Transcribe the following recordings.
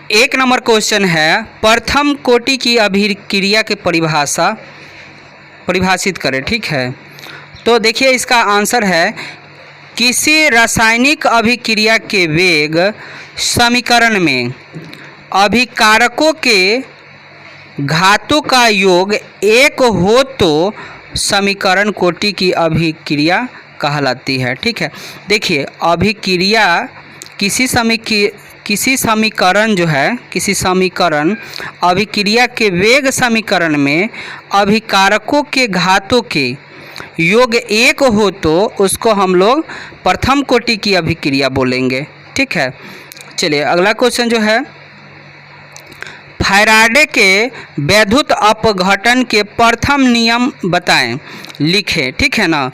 एक number question है, प्रथम कोटि की अभिक्रिया के परिभाषित करें। ठीक है, तो देखिए इसका आंसर है, किसी रासायनिक अभिक्रिया के वेग समीकरण में अभिकारकों के घातों का योग एक हो तो समीकरण कोटि की अभिक्रिया कहलाती है। ठीक है, देखिए अभिक्रिया किसी समीकरण अभिक्रिया के वेग समीकरण में अभिकारकों के घातों के योग एक हो तो उसको हम लोग प्रथम कोटि की अभिक्रिया बोलेंगे। ठीक है, चलिए अगला क्वेश्चन जो है, फैराडे के वैद्युत अपघटन के प्रथम नियम बताएं, लिखें। ठीक है ना,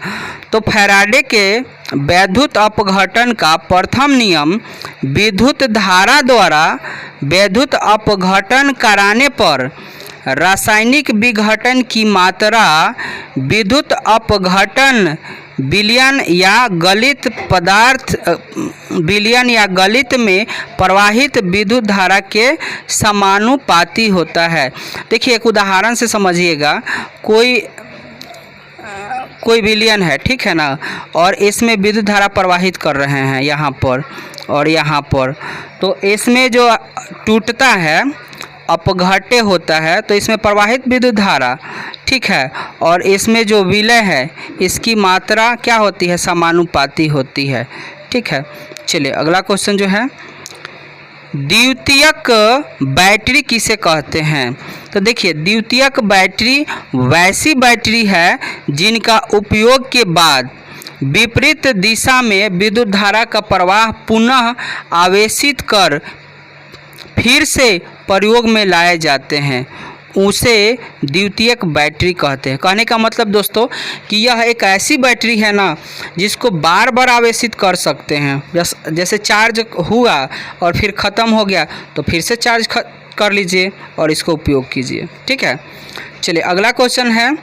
तो फैराडे के वैद्युत अपघटन का प्रथम नियम, विद्युत धारा द्वारा वैद्युत अपघटन कराने पर रासायनिक विघटन की मात्रा विद्युत अपघटन विलयन या गलित में प्रवाहित विद्युत धारा के समानुपाती होता है। देखिए एक उदाहरण से समझिएगा, कोई विलयन है, ठीक है ना, और इसमें विद्युत धारा प्रवाहित कर रहे हैं यहाँ पर और यहाँ पर, तो इसमें जो टूटता है अपघट्य होता है तो इसमें प्रवाहित विद्युत धारा, ठीक है, और इसमें जो विलय है इसकी मात्रा क्या होती है, समानुपाती होती है। ठीक है, चलिए अगला क्वेश्चन जो है, द्वितीयक बैटरी किसे कहते हैं? तो देखिए द्वितीयक बैटरी वैसी बैटरी है जिनका उपयोग के बाद विपरीत दिशा में विद्युत धारा का प्रवाह पुनः आवेशित कर फिर से प्रयोग में लाए जाते हैं, उसे द्वितीयक बैटरी कहते हैं। कहने का मतलब दोस्तों कि यह एक ऐसी बैटरी है ना जिसको बार बार आवेशित कर सकते हैं, जैसे चार्ज हुआ और फिर ख़त्म हो गया तो फिर से चार्ज कर लीजिए और इसको उपयोग कीजिए। ठीक है, चलिए अगला क्वेश्चन है,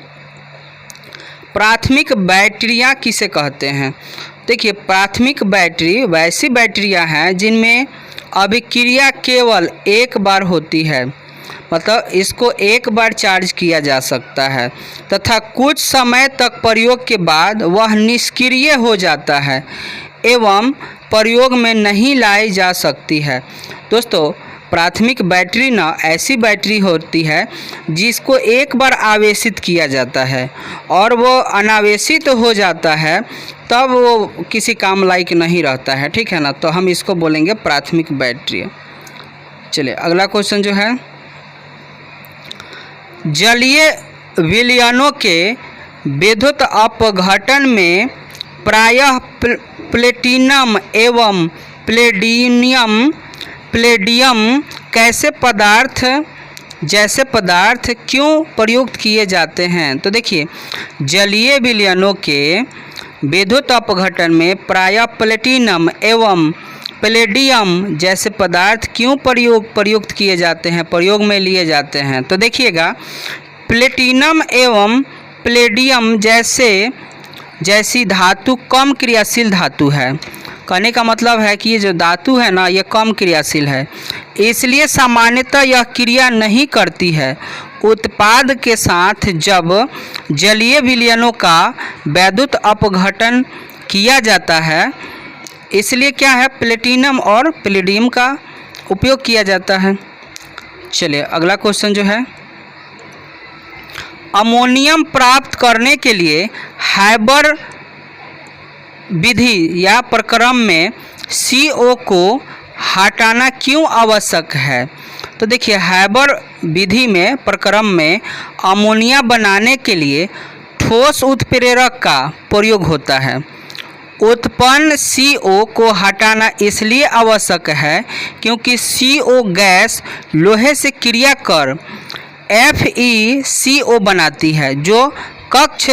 प्राथमिक बैटरियां किसे कहते हैं? देखिए प्राथमिक बैटरी वैसी बैटरियां हैं जिनमें अभिक्रिया केवल एक बार होती है, मतलब इसको एक बार चार्ज किया जा सकता है तथा कुछ समय तक प्रयोग के बाद वह निष्क्रिय हो जाता है एवं प्रयोग में नहीं लाई जा सकती है। दोस्तों प्राथमिक बैटरी ना ऐसी बैटरी होती है जिसको एक बार आवेशित किया जाता है और वो अनावेशित हो जाता है, तब वो किसी काम लायक नहीं रहता है। ठीक है ना, तो हम इसको बोलेंगे प्राथमिक बैटरी। चलिए अगला क्वेश्चन जो है, जलीय विलयनों के विद्युत अपघटन में प्रायः प्लेटिनम एवं प्लेडियम जैसे पदार्थ क्यों प्रयुक्त किए जाते हैं? तो देखिए जलीय विलयनों के विद्युत अपघटन में प्रायः प्लेटिनम एवं प्लेडियम जैसे पदार्थ क्यों प्रयुक्त किए जाते हैं, प्रयोग में लिए जाते हैं? तो देखिएगा प्लेटिनम एवं प्लेडियम जैसी धातु कम क्रियाशील धातु है। कहने का मतलब है कि ये जो धातु है ना ये कम क्रियाशील है, इसलिए सामान्यतः यह क्रिया नहीं करती है। उत्पाद के साथ जब जलीय विलयनों का वैद्युत अपघटन किया जाता है, इसलिए क्या है प्लेटिनम और प्लेडियम का उपयोग किया जाता है। चलिए अगला क्वेश्चन जो है, अमोनियम प्राप्त करने के लिए हैबर विधि या प्रक्रम में CO को हटाना क्यों आवश्यक है? तो देखिए हैबर विधि में प्रक्रम में अमोनिया बनाने के लिए ठोस उत्प्रेरक का प्रयोग होता है। उत्पन्न CO को हटाना इसलिए आवश्यक है क्योंकि CO गैस लोहे से क्रिया कर FeCO बनाती है जो कक्ष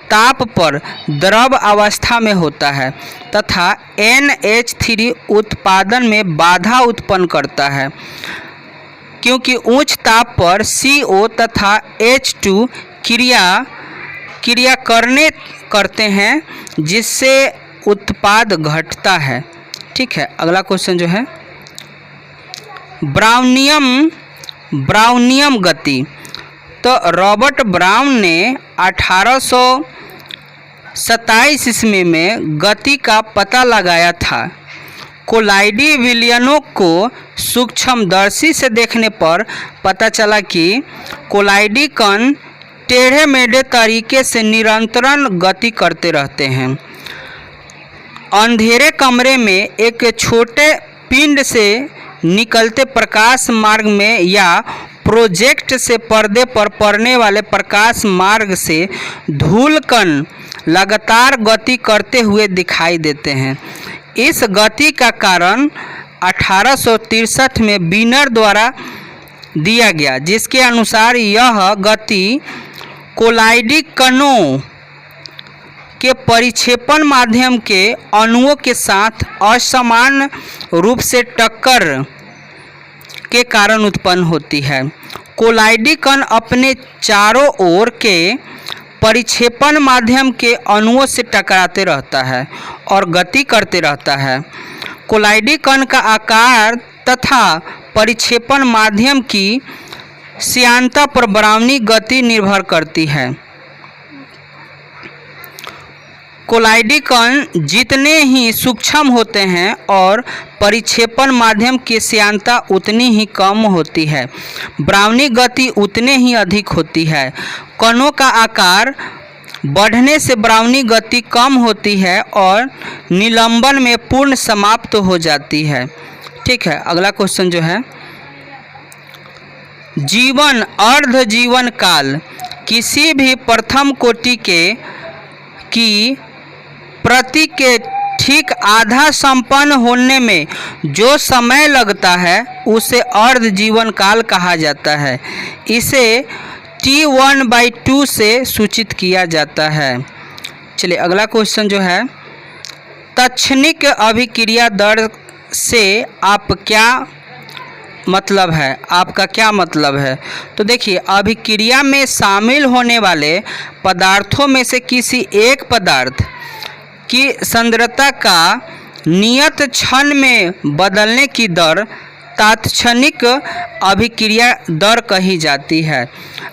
ताप पर द्रव अवस्था में होता है तथा NH3 उत्पादन में बाधा उत्पन्न करता है, क्योंकि उच्च ताप पर CO तथा H2 क्रिया करते हैं जिससे उत्पाद घटता है। ठीक है, अगला क्वेश्चन जो है, ब्राउनियम गति। तो रॉबर्ट ब्राउन ने 1827 ईस्वी में गति का पता लगाया था। कोलाइडी विलियनों को सूक्ष्मदर्शी से देखने पर पता चला कि कोलाइडी कण टेढ़े मेढ़े तरीके से निरंतर गति करते रहते हैं। अंधेरे कमरे में एक छोटे पिंड से निकलते प्रकाश मार्ग में या प्रोजेक्ट से पर्दे पर पड़ने वाले प्रकाश मार्ग से धूल कण लगातार गति करते हुए दिखाई देते हैं। इस गति का कारण 1863 में वीनर द्वारा दिया गया, जिसके अनुसार यह गति कोलाइडी कणों के परिक्षेपण माध्यम के अणुओं के साथ असमान रूप से टक्कर के कारण उत्पन्न होती है। कोलाइडी कण अपने चारों ओर के परिक्षेपण माध्यम के अणुओं से टकराते रहता है और गति करते रहता है। कोलाइडी कण का आकार तथा परिक्षेपण माध्यम की श्यानता पर ब्राउनी गति निर्भर करती है। कोलाइडी कण जितने ही सूक्ष्म होते हैं और परिक्षेपण माध्यम की श्यानता उतनी ही कम होती है, ब्राउनी गति उतने ही अधिक होती है। कणों का आकार बढ़ने से ब्राउनी गति कम होती है और निलंबन में पूर्ण समाप्त हो जाती है। ठीक है, अगला क्वेश्चन जो है, जीवन अर्ध जीवन काल किसी भी प्रथम कोटि की प्रति के ठीक आधा संपन्न होने में जो समय लगता है उसे अर्ध जीवन काल कहा जाता है। इसे T1/2 से सूचित किया जाता है। चलिए अगला क्वेश्चन जो है, तत्क्षणिक अभिक्रिया दर से आप क्या मतलब है, आपका क्या मतलब है? तो देखिए, अभिक्रिया में शामिल होने वाले पदार्थों में से किसी एक पदार्थ की सांद्रता का नियत क्षण में बदलने की दर तात्क्षणिक अभिक्रिया दर कही जाती है।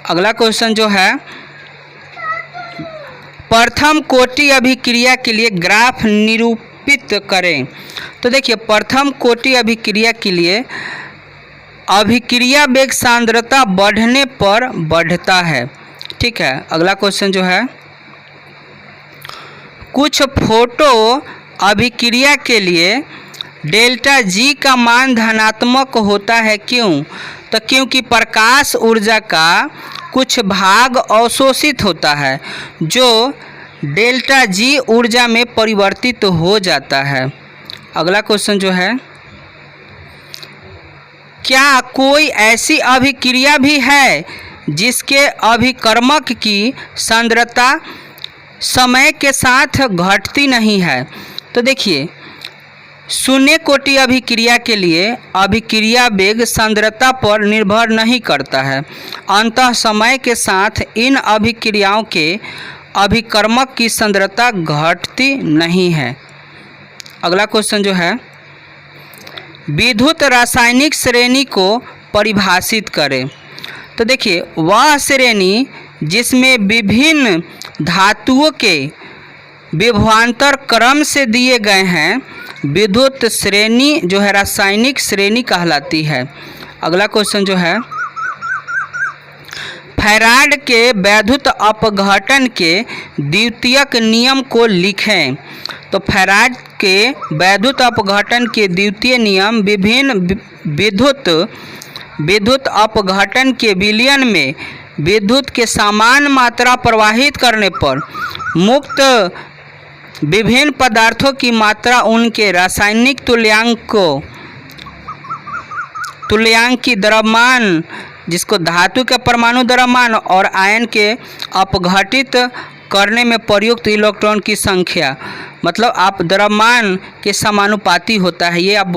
अगला क्वेश्चन जो है, प्रथम कोटि अभिक्रिया के लिए ग्राफ निरूपित करें। तो देखिए, प्रथम कोटि अभिक्रिया के लिए अभिक्रिया वेग सांद्रता बढ़ने पर बढ़ता है। ठीक है, अगला क्वेश्चन जो है, कुछ फोटो अभिक्रिया के लिए डेल्टा जी का मान धनात्मक होता है, क्यों? तो क्योंकि प्रकाश ऊर्जा का कुछ भाग अवशोषित होता है जो डेल्टा जी ऊर्जा में परिवर्तित हो जाता है। अगला क्वेश्चन जो है, क्या कोई ऐसी अभिक्रिया भी है जिसके अभिकर्मक की सांद्रता समय के साथ घटती नहीं है? तो देखिए, शून्य कोटि अभिक्रिया के लिए अभिक्रिया वेग सांद्रता पर निर्भर नहीं करता है, अतः समय के साथ इन अभिक्रियाओं के अभिकर्मक की सांद्रता घटती नहीं है। अगला क्वेश्चन जो है, विद्युत रासायनिक श्रेणी को परिभाषित करें। तो देखिए, वह श्रेणी जिसमें विभिन्न धातुओं के विभवांतर क्रम से दिए गए हैं, विद्युत श्रेणी जो है रासायनिक श्रेणी कहलाती है। अगला क्वेश्चन जो है, फैराड के वैद्युत अपघटन के द्वितीयक नियम को लिखें। तो फैराड के वैद्युत अपघटन के द्वितीय नियम विभिन्न विद्युत अपघटन के विलयन में विद्युत के समान मात्रा प्रवाहित करने पर मुक्त विभिन्न पदार्थों की मात्रा उनके रासायनिक तुल्यांक की द्रव्यमान, जिसको धातु के परमाणु द्रव्यमान और आयन के अपघटित करने में प्रयुक्त इलेक्ट्रॉन की संख्या, मतलब आप द्रव्यमान के समानुपाती होता है, ये आप बोल